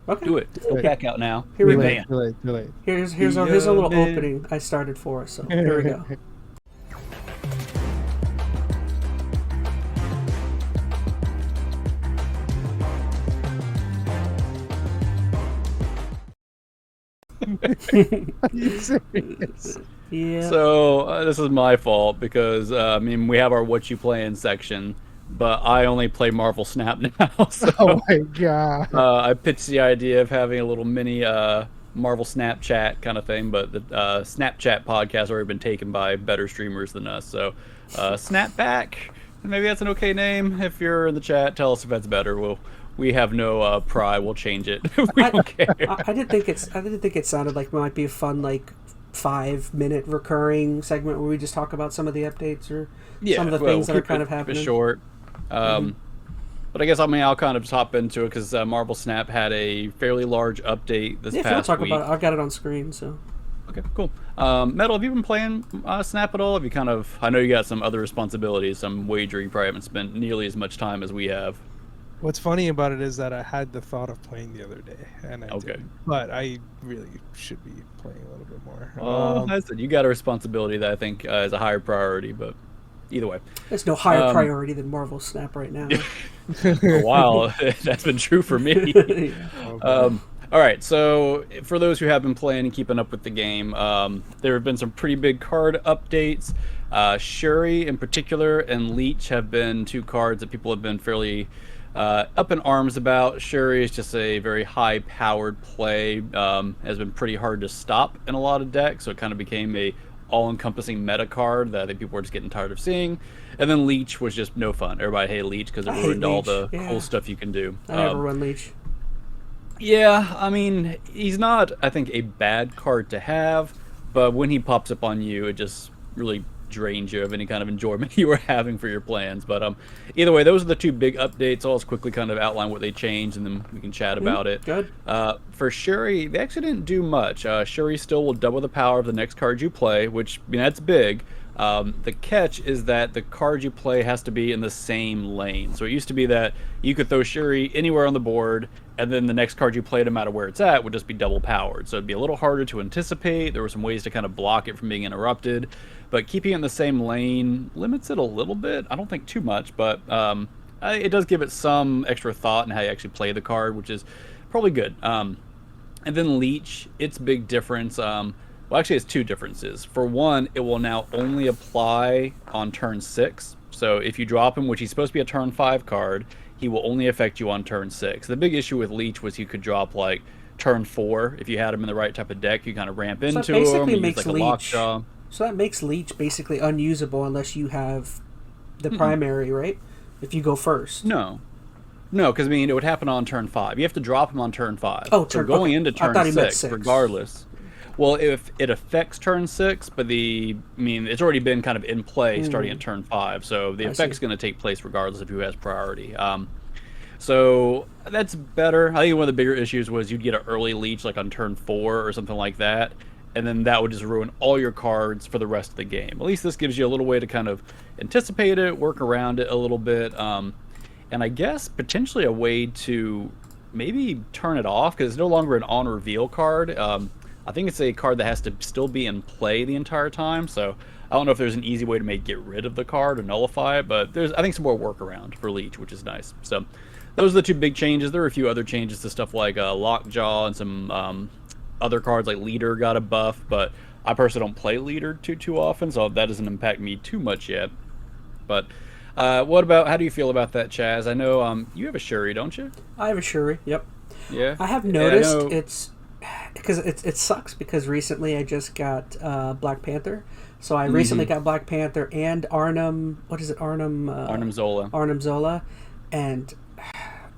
Okay. Do it. Go back out now. Here we Too go. late, too late, too late. Here's a little opening I started for us. So here we go. Are you serious? Yeah. So this is my fault because I mean we have our what you playing section, but I only play Marvel Snap now. So Oh my god. I pitched the idea of having a little mini Marvel Snapchat kind of thing, but the Snapchat podcast has already been taken by better streamers than us. So Snapback, maybe that's an okay name. If you're in the chat, tell us if that's better. We have no pride. We'll change it. We don't care. I didn't think it sounded like it might be a fun 5-minute recurring segment where we just talk about some of the updates or some of the things that are kind of happening. Short. But I guess I'll kind of just hop into it because Marvel Snap had a fairly large update this past if you want to talk week. about it, I've got it on screen. So. Okay, cool. Metal, have you been playing Snap at all? Have you I know you got some other responsibilities. I'm wagering you probably haven't spent nearly as much time as we have. What's funny about it is that I had the thought of playing the other day, and I didn't. But I really should be playing a little bit more. I said you got a responsibility that I think is a higher priority, but either way. There's no higher priority than Marvel Snap right now. For a while, that's been true for me. All right, so for those who have been playing and keeping up with the game, there have been some pretty big card updates. Shuri in particular and Leech have been two cards that people have been fairly up in arms about. Shuri is just a very high-powered play, has been pretty hard to stop in a lot of decks, so it kind of became a all-encompassing meta card that I think people were just getting tired of seeing. And then Leech was just no fun. Everybody hated Leech because it ruined all the cool stuff you can do. I never run Leech. Yeah, I mean, he's not, I think, a bad card to have, but when he pops up on you, it just really drains you of any kind of enjoyment you were having for your plans. But either way, those are the two big updates. I'll just quickly kind of outline what they changed, and then we can chat about it. Good. For Shuri, they actually didn't do much. Shuri still will double the power of the next card you play, which, I mean, that's big. The catch is that the card you play has to be in the same lane. So it used to be that you could throw Shuri anywhere on the board, and then the next card you play, no matter where it's at, would just be double powered. So it'd be a little harder to anticipate. There were some ways to kind of block it from being interrupted. But keeping it in the same lane limits it a little bit. I don't think too much, but it does give it some extra thought in how you actually play the card, which is probably good. And then Leech, its big difference... well, actually, it's two differences. For one, it will now only apply on turn 6. So if you drop him, which he's supposed to be a turn 5 card, he will only affect you on turn 6. The big issue with Leech was you could drop, like, turn 4. If you had him in the right type of deck, you kind of ramp into him. Makes like Leech, so that makes Leech basically unusable unless you have the primary, right? If you go first. No, because, I mean, it would happen on turn 5. You have to drop him on turn 5. Oh, so going into turn 6, regardless... Well, if it affects turn 6, but it's already been kind of in play starting at turn 5, so the effect's going to take place regardless of who has priority. So that's better. I think one of the bigger issues was you'd get an early Leech like on turn 4 or something like that, and then that would just ruin all your cards for the rest of the game. At least this gives you a little way to kind of anticipate it, work around it a little bit, and I guess potentially a way to maybe turn it off, because it's no longer an on-reveal card. I think it's a card that has to still be in play the entire time, so I don't know if there's an easy way to get rid of the card or nullify it, but there's, I think, some more workaround for Leech, which is nice. So those are the two big changes. There are a few other changes to stuff like Lockjaw, and some other cards like Leader got a buff, but I personally don't play Leader too often, so that doesn't impact me too much yet. But how do you feel about that, Chaz? I know you have a Shuri, don't you? I have a Shuri, yep. Yeah. I have noticed it's... Because it sucks because recently I just got Black Panther. So I recently got Black Panther and Arnim... What is it? Arnim Zola. Arnim Zola. And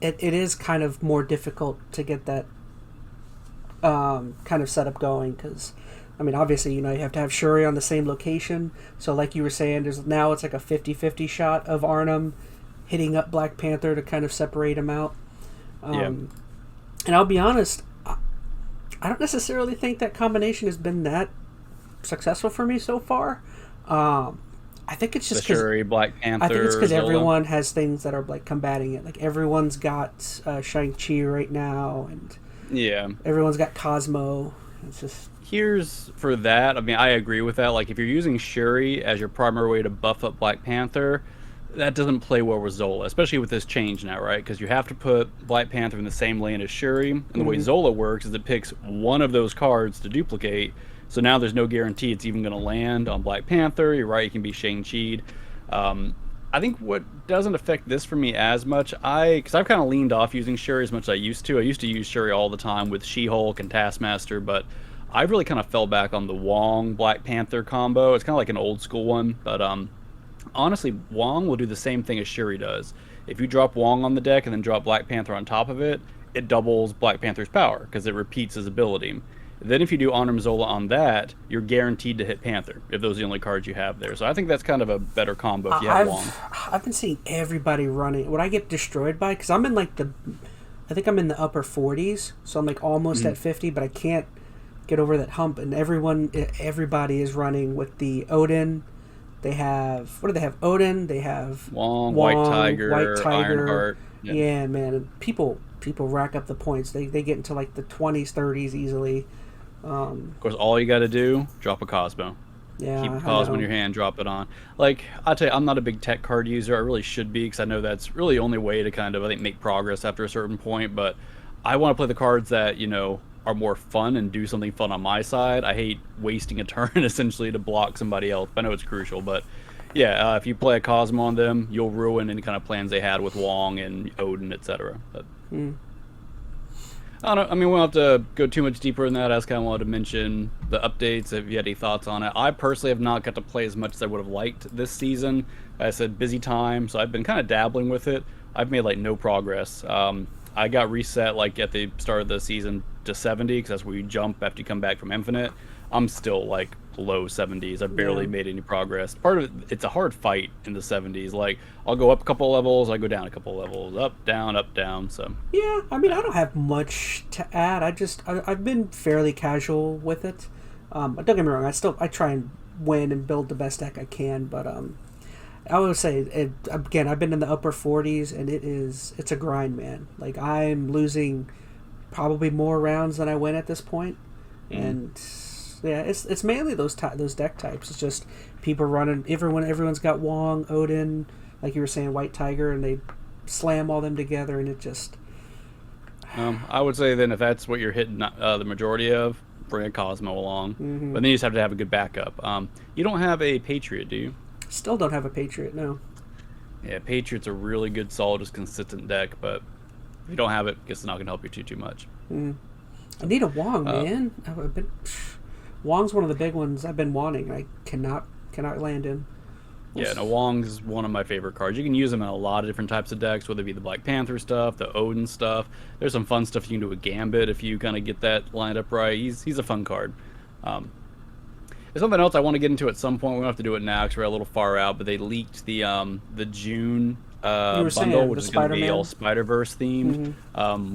it is kind of more difficult to get that kind of setup going because... I mean, obviously, you have to have Shuri on the same location. So like you were saying, it's like a 50-50 shot of Arnim hitting up Black Panther to kind of separate him out. And I'll be honest... I don't necessarily think that combination has been that successful for me so far. I think it's just because Black Panther. I think it's because everyone has things that are like combating it. Like everyone's got Shang-Chi right now, and Yeah. Everyone's got Cosmo. It's just... Here's for that. I mean, I agree with that. Like, if you're using Shuri as your primary way to buff up Black Panther, that doesn't play well with Zola, especially with this change now, right? Because you have to put Black Panther in the same lane as Shuri, and the way Zola works is it picks one of those cards to duplicate, so now there's no guarantee it's even going to land on Black Panther. You're right, it can be Shang-Chi'd. I think what doesn't affect this for me as much, because I've kind of leaned off using Shuri as much as I used to. I used to use Shuri all the time with She-Hulk and Taskmaster, but I really kind of fell back on the Wong Black Panther combo. It's kind of like an old school one, but honestly, Wong will do the same thing as Shuri does. If you drop Wong on the deck and then drop Black Panther on top of it, it doubles Black Panther's power because it repeats his ability. Then if you do Honor Zola on that, you're guaranteed to hit Panther if those are the only cards you have there. So I think that's kind of a better combo if you have Wong. I've been seeing everybody running. What I get destroyed by, because I'm in like I think I'm in the upper 40s, so I'm like almost at 50, but I can't get over that hump. And everybody is running with the Odin. They have, what do they have? Odin. They have Wong, White Tiger, Ironheart. Yeah, man. And people rack up the points. They get into like the 20s, 30s easily. Of course, all you got to do, drop a Cosmo. Yeah, keep Cosmo in your hand, drop it on. Like, I'll tell you, I'm not a big tech card user. I really should be, because I know that's really the only way to kind of, I think, make progress after a certain point. But I want to play the cards that, you know, are more fun and do something fun on my side. I hate wasting a turn essentially to block somebody else. I know it's crucial, but yeah, if you play a Cosmo on them, you'll ruin any kind of plans they had with Wong and Odin, etc. But I don't know. I mean, we don't have to go too much deeper in that. I just kind of wanted to mention the updates, if you had any thoughts on it. I personally have not got to play as much as I would have liked this season. As I said, busy time, so I've been kind of dabbling with it. I've made like no progress. I got reset like at the start of the season to 70, because that's where you jump after you come back from Infinite. I'm still like low 70s. I barely made any progress. Part of it, it's a hard fight in the 70s. Like, I'll go up a couple levels, I go down a couple levels, up, down. So yeah, I mean, I don't have much to add. I've been fairly casual with it. Don't get me wrong, I try and win and build the best deck I can, but I would say again, I've been in the upper 40s, and it's a grind, man. Like, I'm losing probably more rounds than I win at this point. And yeah, it's mainly those deck types. It's just people running. Everyone's got Wong, Odin, like you were saying, White Tiger, and they slam all them together, and it just. I would say then, if that's what you're hitting the majority of, bring a Cosmo along. But then you just have to have a good backup. You don't have a Patriot, do you? Still don't have a Patriot, no. Yeah, Patriot's a really good, solid, just consistent deck, but if you don't have it, I guess it's not going to help you too much. I need a Wong, man. Wong's one of the big ones I've been wanting. I cannot land in. Yeah, no, Wong's one of my favorite cards. You can use him in a lot of different types of decks, whether it be the Black Panther stuff, the Odin stuff. There's some fun stuff you can do with Gambit if you kind of get that lined up right. He's a fun card. There's something else I want to get into at some point. We don't have to do it now because we're a little far out, but they leaked the June bundle, which is going to be all Spider-Verse themed.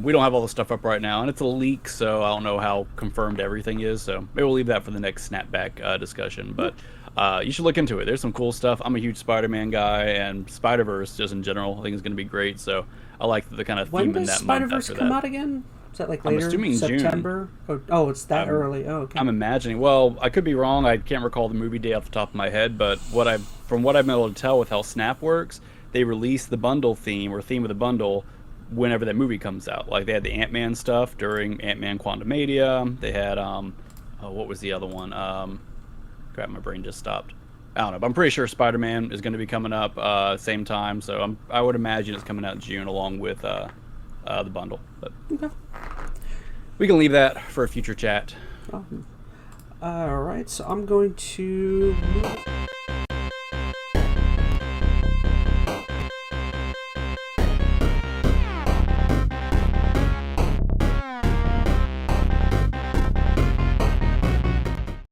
We don't have all the stuff up right now, and it's a leak, so I don't know how confirmed everything is, so maybe we'll leave that for the next snapback discussion. But you should look into it. There's some cool stuff. I'm a huge Spider-Man guy, and Spider-Verse just in general I think is going to be great, so I like the kind of theme in that month. When does Spider-Verse come out again? Is that like later? I'm assuming September? June. Oh, it's that early. Oh, okay. I'm imagining. Well, I could be wrong. I can't recall the movie day off the top of my head, but from what I've been able to tell with how Snap works, they release the bundle theme or theme of the bundle whenever that movie comes out. Like, they had the Ant-Man stuff during Ant-Man Quantumania. They had what was the other one? Crap, my brain just stopped. I don't know, but I'm pretty sure Spider-Man is going to be coming up same time, so I would imagine it's coming out in June along with the bundle. But okay. We can leave that for a future chat. All right, so I'm going to move